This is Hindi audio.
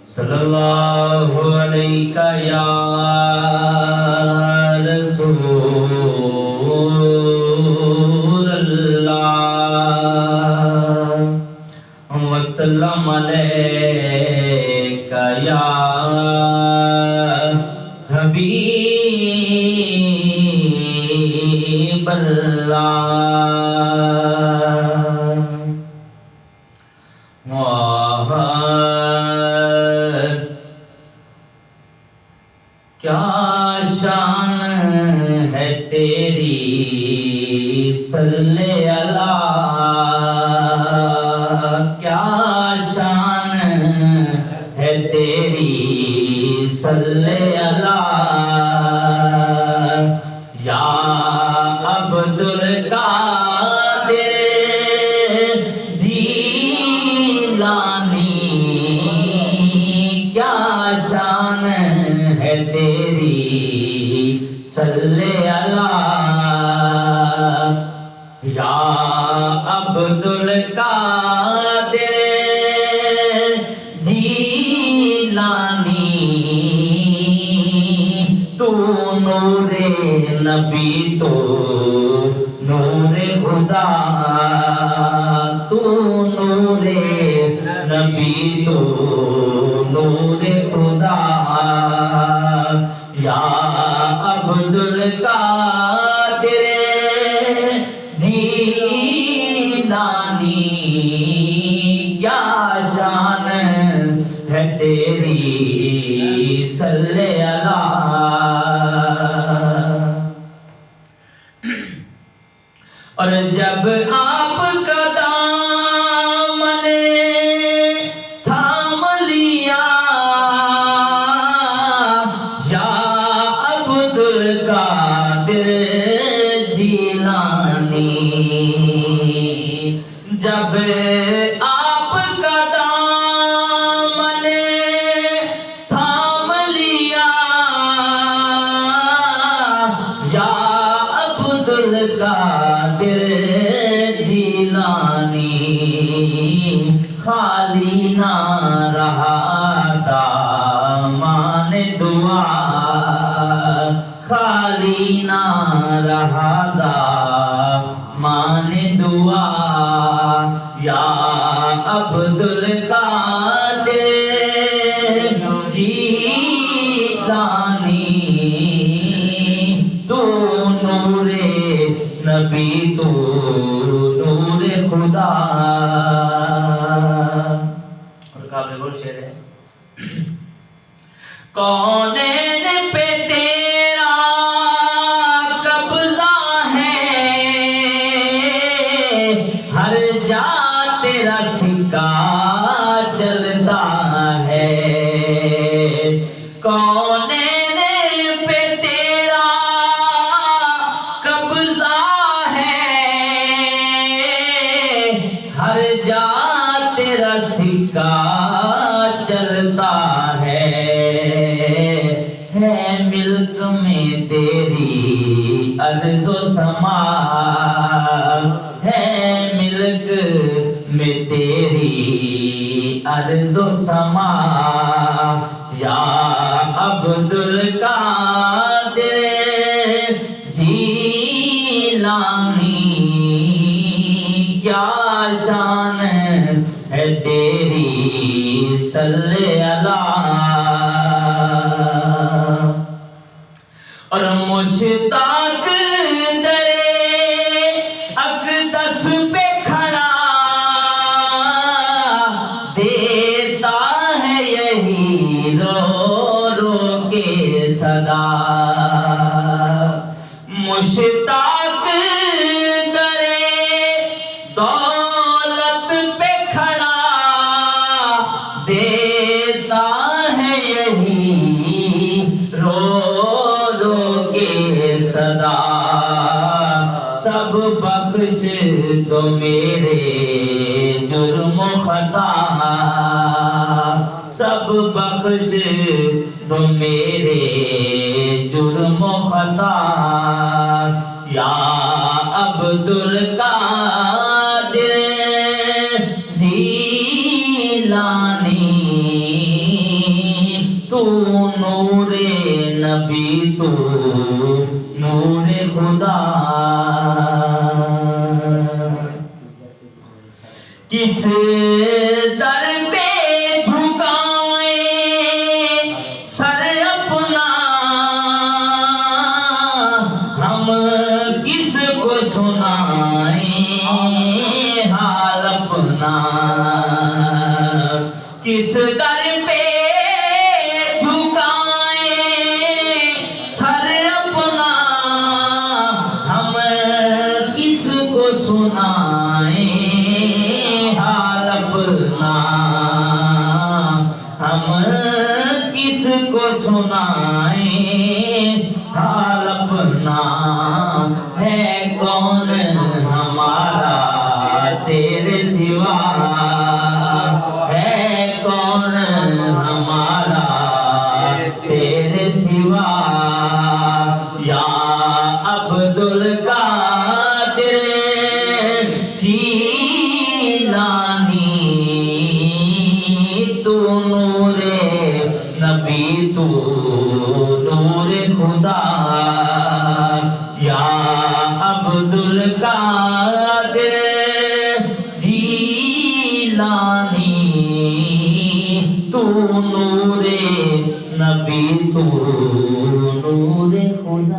सल्लल्लाहु अलैका या रसूलल्लाह वसल्लम अलैका या हबीबल्लाह। क्या शान है तेरी सल्ले अला, क्या शान है तेरी सल्ले अला या अब्दुल कादिर जीलानी। क्या शान है तेरी सल्ले अला या अब्दुल कादिर जीलानी। तू नूरे नबी तो नूरे खुदा, तू नूरे नबी तो नूरे खुदा या अब्दुल कादिर जीलानी। क्या शान है तेरी सल्ले अला। और जब आपका दामन थाम लिया या अब्दुल कादिर जीलानी। जब आपका दामन थाम लिया या अब्दुल कादिर जीलानी। खाली ना रहा दामन दुआ, खाली ना रहा दामन दुआ या अब्दुल कादिर जीलानी। तू नूरे नबी तो नूरे खुदा। और काबिल बोल शेर है। कौनैन पे तेरा कब्जा है, हर जा तेरा सिक्का चलता है। कौनैन पे तेरा कब्जा है, हर जा तेरा सिक्का चलता है। मिल्क में तेरी अर्ज़ो समा, है मिल्क में तेरी अर्ज़ो समा या अब्दुल कादिर जीलानी। क्या शान है तेरी सल्ले अला। और मुश्ताक दरे अक़दस पे खड़ा देता है यही रो रो के सदा। मुश्ताक दरे दौलत पे खड़ा देता है यही रो सदा। सब बख्श तो मेरे जुर्म खता, सब बख्श तो मेरे जुर्म खता या अब्दुल कादिर जीलानी। तू नूरे नबी तू नूरे खुदा। किस दर पे झुकाए सर अपना, हम किस को सुनाए हाल अपना। किस दर पे झुकाए सर अपना, हम किस को सुनाए हाल अपना। हम किस को सुनाए हाल अपना। है कौन हमारा तेरे सिवा, है कौन हमारा तेरे सिवा। या अब्दुल कादिर जीलानी, तू नूरे नबी तू नूरे खुदा। या अब्दुल कादिर जीलानी, तू नूरे नबी तू नूरे खुदा।